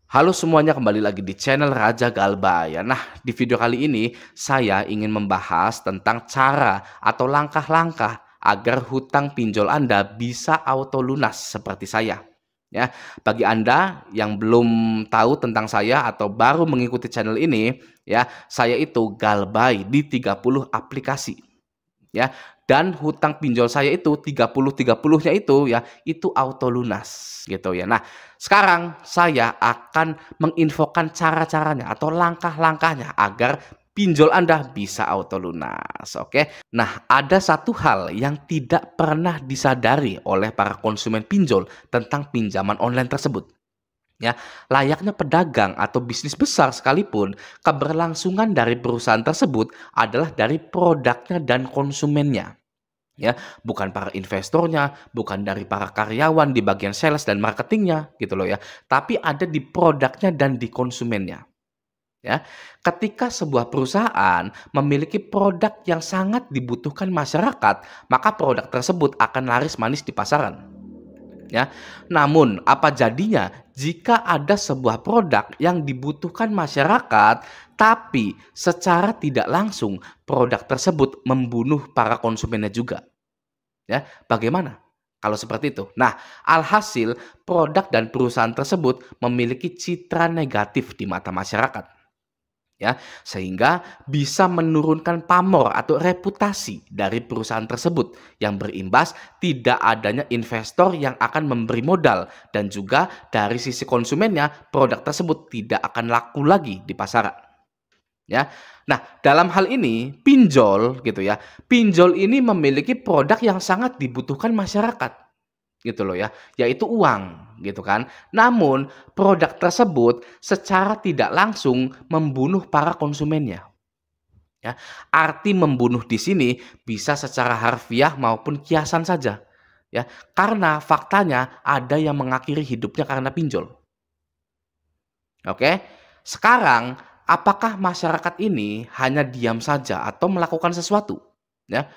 Halo semuanya, kembali lagi di channel Raja Galbaya. Nah, di video kali ini saya ingin membahas tentang cara atau langkah-langkah agar hutang pinjol Anda bisa auto lunas seperti saya. Ya, bagi Anda yang belum tahu tentang saya atau baru mengikuti channel ini, ya, saya itu galbay di 30 aplikasi. Ya, dan hutang pinjol saya itu 30-30-nya itu auto lunas gitu ya. Nah, sekarang saya akan menginfokan cara-caranya atau langkah-langkahnya agar pinjol Anda bisa auto lunas. Oke. Nah, ada satu hal yang tidak pernah disadari oleh para konsumen pinjol tentang pinjaman online tersebut. Ya, layaknya pedagang atau bisnis besar sekalipun, keberlangsungan dari perusahaan tersebut adalah dari produknya dan konsumennya. Ya, bukan para investornya, bukan dari para karyawan di bagian sales dan marketingnya, gitu loh ya. Tapi ada di produknya dan di konsumennya. Ya, ketika sebuah perusahaan memiliki produk yang sangat dibutuhkan masyarakat, maka produk tersebut akan laris manis di pasaran. Ya. Namun, apa jadinya jika ada sebuah produk yang dibutuhkan masyarakat, tapi secara tidak langsung produk tersebut membunuh para konsumennya juga? Ya, bagaimana kalau seperti itu? Nah, alhasil produk dan perusahaan tersebut memiliki citra negatif di mata masyarakat. Ya, sehingga bisa menurunkan pamor atau reputasi dari perusahaan tersebut yang berimbas tidak adanya investor yang akan memberi modal, dan juga dari sisi konsumennya produk tersebut tidak akan laku lagi di pasaran. Ya. Nah, dalam hal ini pinjol gitu ya. Pinjol ini memiliki produk yang sangat dibutuhkan masyarakat gitu loh ya, yaitu uang gitu kan. Namun produk tersebut secara tidak langsung membunuh para konsumennya. Ya, arti membunuh di sini bisa secara harfiah maupun kiasan saja. Ya, karena faktanya ada yang mengakhiri hidupnya karena pinjol. Oke, sekarang apakah masyarakat ini hanya diam saja atau melakukan sesuatu? Ya,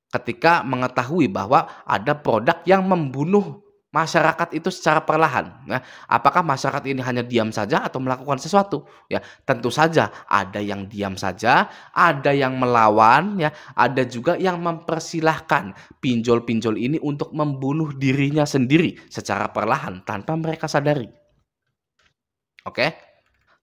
ketika mengetahui bahwa ada produk yang membunuh masyarakat itu secara perlahan, ya, apakah masyarakat ini hanya diam saja atau melakukan sesuatu? Ya, tentu saja ada yang diam saja, ada yang melawan, ya, ada juga yang mempersilahkan pinjol-pinjol ini untuk membunuh dirinya sendiri secara perlahan tanpa mereka sadari. Oke?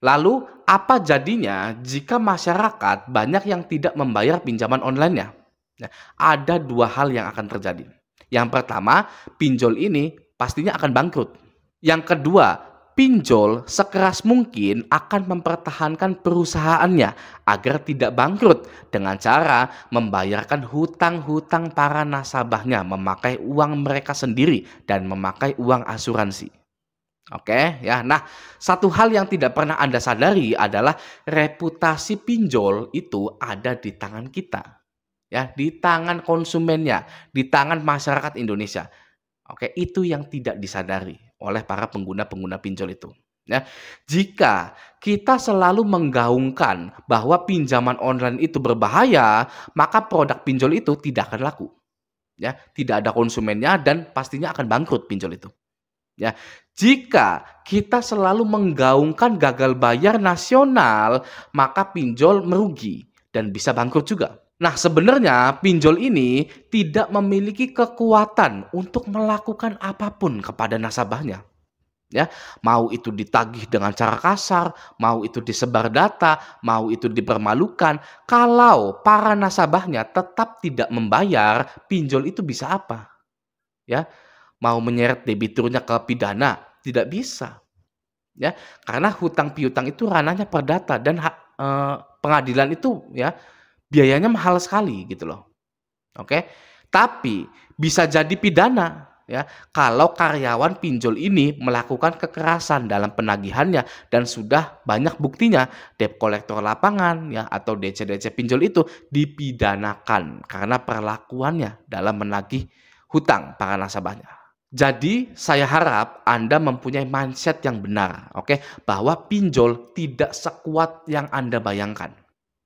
Lalu, apa jadinya jika masyarakat banyak yang tidak membayar pinjaman online-nya? Nah, ada dua hal yang akan terjadi. Yang pertama, pinjol ini pastinya akan bangkrut. Yang kedua, pinjol sekeras mungkin akan mempertahankan perusahaannya agar tidak bangkrut dengan cara membayarkan hutang-hutang para nasabahnya, memakai uang mereka sendiri dan memakai uang asuransi. Oke, ya. Nah, satu hal yang tidak pernah Anda sadari adalah reputasi pinjol itu ada di tangan kita. Ya, di tangan konsumennya, di tangan masyarakat Indonesia. Oke, itu yang tidak disadari oleh para pengguna-pengguna pinjol itu. Ya, jika kita selalu menggaungkan bahwa pinjaman online itu berbahaya, maka produk pinjol itu tidak akan laku. Ya, tidak ada konsumennya dan pastinya akan bangkrut pinjol itu. Ya, jika kita selalu menggaungkan gagal bayar nasional, maka pinjol merugi dan bisa bangkrut juga. Nah, sebenarnya pinjol ini tidak memiliki kekuatan untuk melakukan apapun kepada nasabahnya. Ya, mau itu ditagih dengan cara kasar, mau itu disebar data, mau itu dipermalukan. Kalau para nasabahnya tetap tidak membayar, pinjol itu bisa apa? Ya, mau menyeret debiturnya ke pidana, tidak bisa. Ya, karena hutang piutang itu ranahnya perdata dan pengadilan itu ya biayanya mahal sekali gitu loh. Oke. Tapi bisa jadi pidana ya kalau karyawan pinjol ini melakukan kekerasan dalam penagihannya dan sudah banyak buktinya, debt kolektor lapangan ya atau DC-DC pinjol itu dipidanakan karena perlakuannya dalam menagih hutang para nasabahnya. Jadi saya harap Anda mempunyai mindset yang benar, oke, bahwa pinjol tidak sekuat yang Anda bayangkan.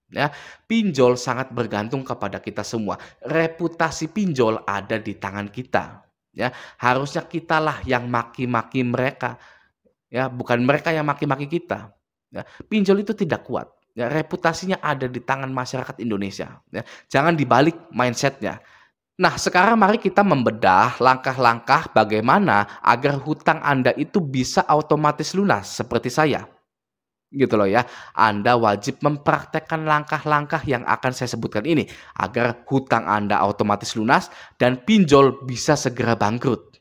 Ya, pinjol sangat bergantung kepada kita semua. Reputasi pinjol ada di tangan kita. Ya, harusnya kitalah yang maki-maki mereka. ya, bukan mereka yang maki-maki kita. Ya, pinjol itu tidak kuat. Ya, reputasinya ada di tangan masyarakat Indonesia. Ya, jangan dibalik mindsetnya. Nah, sekarang mari kita membedah langkah-langkah bagaimana agar hutang Anda itu bisa otomatis lunas seperti saya. Gitu loh ya. Anda wajib mempraktekkan langkah-langkah yang akan saya sebutkan ini agar hutang Anda otomatis lunas dan pinjol bisa segera bangkrut.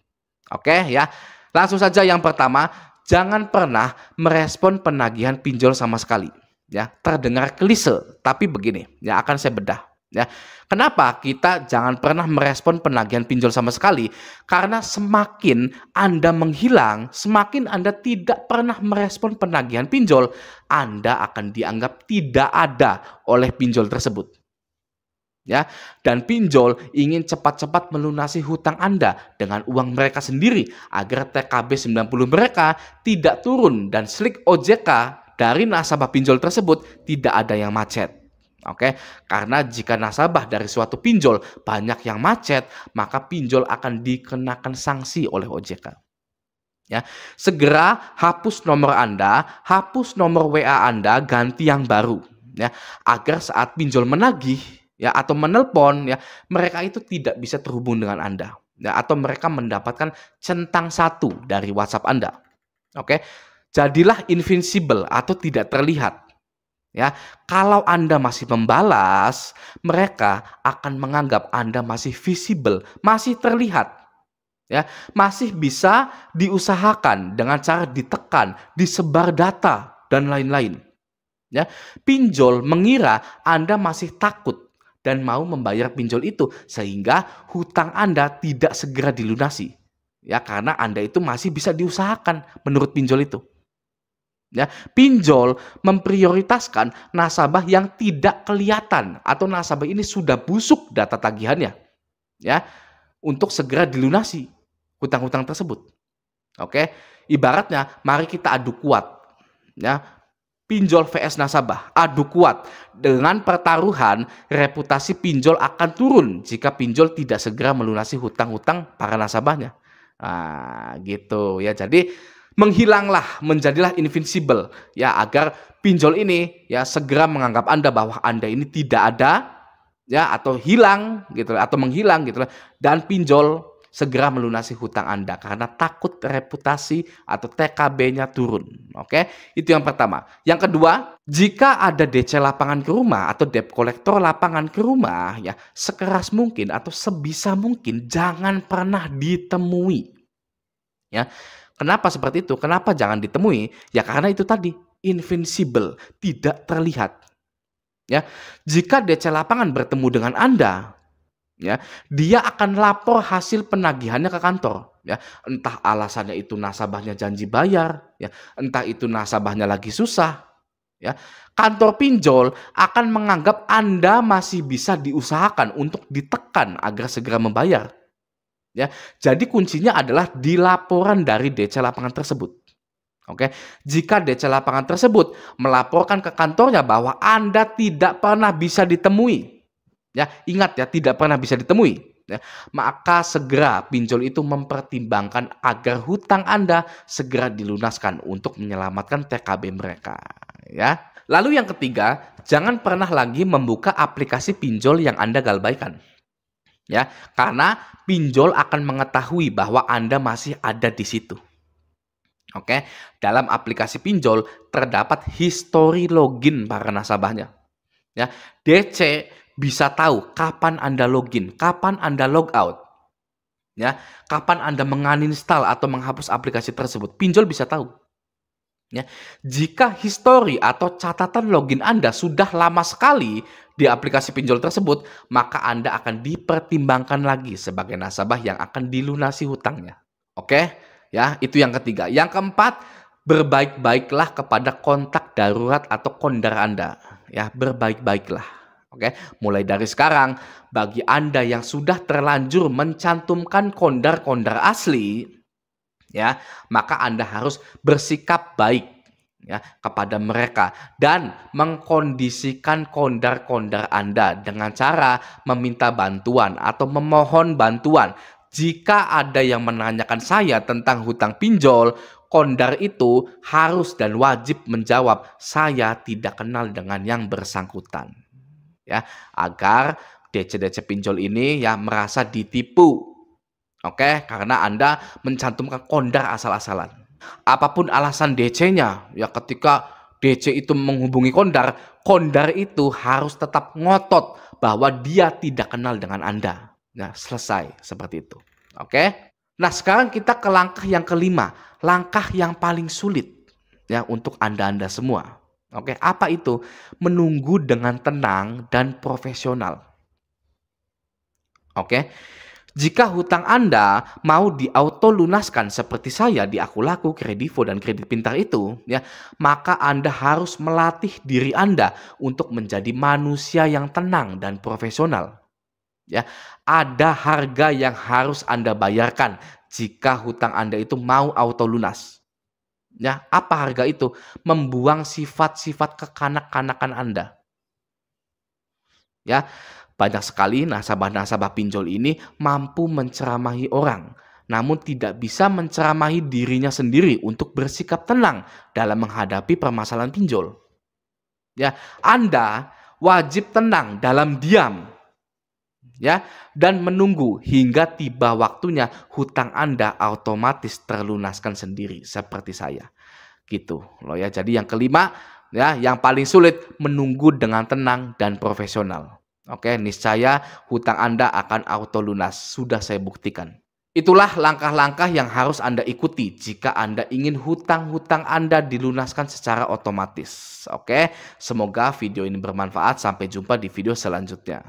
Oke ya. Langsung saja yang pertama, jangan pernah merespon penagihan pinjol sama sekali. Ya, terdengar klise, tapi begini, ya akan saya bedah. Ya, kenapa kita jangan pernah merespon penagihan pinjol sama sekali? Karena semakin Anda menghilang, semakin Anda tidak pernah merespon penagihan pinjol, Anda akan dianggap tidak ada oleh pinjol tersebut. Ya, dan pinjol ingin cepat-cepat melunasi hutang Anda dengan uang mereka sendiri agar TKB 90 mereka tidak turun dan slik OJK dari nasabah pinjol tersebut tidak ada yang macet. Oke, karena jika nasabah dari suatu pinjol banyak yang macet, maka pinjol akan dikenakan sanksi oleh OJK. Ya, segera hapus nomor Anda, hapus nomor WA Anda, ganti yang baru ya, agar saat pinjol menagih ya atau menelpon ya, mereka itu tidak bisa terhubung dengan Anda ya, atau mereka mendapatkan centang satu dari WhatsApp Anda. Oke. Jadilah invincible atau tidak terlihat. Ya, kalau Anda masih membalas, mereka akan menganggap Anda masih visible, masih terlihat. Ya, masih bisa diusahakan dengan cara ditekan, disebar data dan lain-lain. Ya, pinjol mengira Anda masih takut dan mau membayar pinjol itu sehingga hutang Anda tidak segera dilunasi. Ya, karena Anda itu masih bisa diusahakan menurut pinjol itu. Ya, pinjol memprioritaskan nasabah yang tidak kelihatan atau nasabah ini sudah busuk data tagihannya. Ya, untuk segera dilunasi hutang-hutang tersebut. Oke, ibaratnya mari kita adu kuat. Ya, pinjol vs nasabah, adu kuat dengan pertaruhan reputasi pinjol akan turun jika pinjol tidak segera melunasi hutang-hutang para nasabahnya. Nah, gitu ya. Jadi menghilanglah, menjadilah invincible ya agar pinjol ini ya segera menganggap Anda bahwa Anda ini tidak ada ya atau hilang gitu atau menghilang gitu dan pinjol segera melunasi hutang Anda karena takut reputasi atau TKB-nya turun. Oke, itu yang pertama. Yang kedua, jika ada DC lapangan ke rumah atau debt collector lapangan ke rumah ya, sekeras mungkin atau sebisa mungkin jangan pernah ditemui. Ya. Kenapa seperti itu? Kenapa jangan ditemui? Ya karena itu tadi, invincible, tidak terlihat. Ya, jika DC lapangan bertemu dengan Anda, ya, dia akan lapor hasil penagihannya ke kantor, ya. Entah alasannya itu nasabahnya janji bayar, ya, entah itu nasabahnya lagi susah, ya. Kantor pinjol akan menganggap Anda masih bisa diusahakan untuk ditekan agar segera membayar. Ya, jadi kuncinya adalah di laporan dari DC lapangan tersebut. Oke, jika DC lapangan tersebut melaporkan ke kantornya bahwa Anda tidak pernah bisa ditemui, ya ingat ya tidak pernah bisa ditemui, ya, maka segera pinjol itu mempertimbangkan agar hutang Anda segera dilunaskan untuk menyelamatkan TKB mereka. Ya, lalu yang ketiga, jangan pernah lagi membuka aplikasi pinjol yang Anda galbaikan. Ya, karena pinjol akan mengetahui bahwa Anda masih ada di situ. Oke, dalam aplikasi pinjol terdapat histori login para nasabahnya. Ya, DC bisa tahu kapan Anda login, kapan Anda logout. Ya, kapan Anda menguninstall atau menghapus aplikasi tersebut. Pinjol bisa tahu. Ya, jika histori atau catatan login Anda sudah lama sekali di aplikasi pinjol tersebut, maka Anda akan dipertimbangkan lagi sebagai nasabah yang akan dilunasi hutangnya. Oke, ya itu yang ketiga. Yang keempat, berbaik-baiklah kepada kontak darurat atau kondar Anda. Ya, berbaik-baiklah. Oke, mulai dari sekarang, bagi Anda yang sudah terlanjur mencantumkan kondar-kondar asli, ya, maka Anda harus bersikap baik ya kepada mereka dan mengkondisikan kondar-kondar Anda dengan cara meminta bantuan atau memohon bantuan. Jika ada yang menanyakan saya tentang hutang pinjol, Kondar itu harus dan wajib menjawab, "Saya tidak kenal dengan yang bersangkutan." Ya, agar DC-DC pinjol ini ya merasa ditipu. Oke, karena Anda mencantumkan kondar asal-asalan. Apapun alasan DC-nya, ya ketika DC itu menghubungi kondar, kondar itu harus tetap ngotot bahwa dia tidak kenal dengan Anda. Nah, selesai seperti itu. Oke? Nah, sekarang kita ke langkah yang kelima, langkah yang paling sulit ya untuk Anda-Anda semua. Oke, apa itu? Menunggu dengan tenang dan profesional. Oke. Jika hutang Anda mau diauto lunaskan seperti saya di Aku Laku, Kredivo, dan Kredit Pintar itu, ya, maka Anda harus melatih diri Anda untuk menjadi manusia yang tenang dan profesional. Ya, ada harga yang harus Anda bayarkan jika hutang Anda itu mau auto lunas. Ya, apa harga itu? Membuang sifat-sifat kekanak-kanakan Anda. Ya, banyak sekali nasabah-nasabah pinjol ini mampu menceramahi orang, namun tidak bisa menceramahi dirinya sendiri untuk bersikap tenang dalam menghadapi permasalahan pinjol. Ya, Anda wajib tenang dalam diam, ya, dan menunggu hingga tiba waktunya hutang Anda otomatis terlunaskan sendiri seperti saya. Gitu loh ya. Jadi yang kelima ya, yang paling sulit menunggu dengan tenang dan profesional. Oke, niscaya hutang Anda akan auto lunas. Sudah saya buktikan. Itulah langkah-langkah yang harus Anda ikuti jika Anda ingin hutang-hutang Anda dilunaskan secara otomatis. Oke, semoga video ini bermanfaat. Sampai jumpa di video selanjutnya.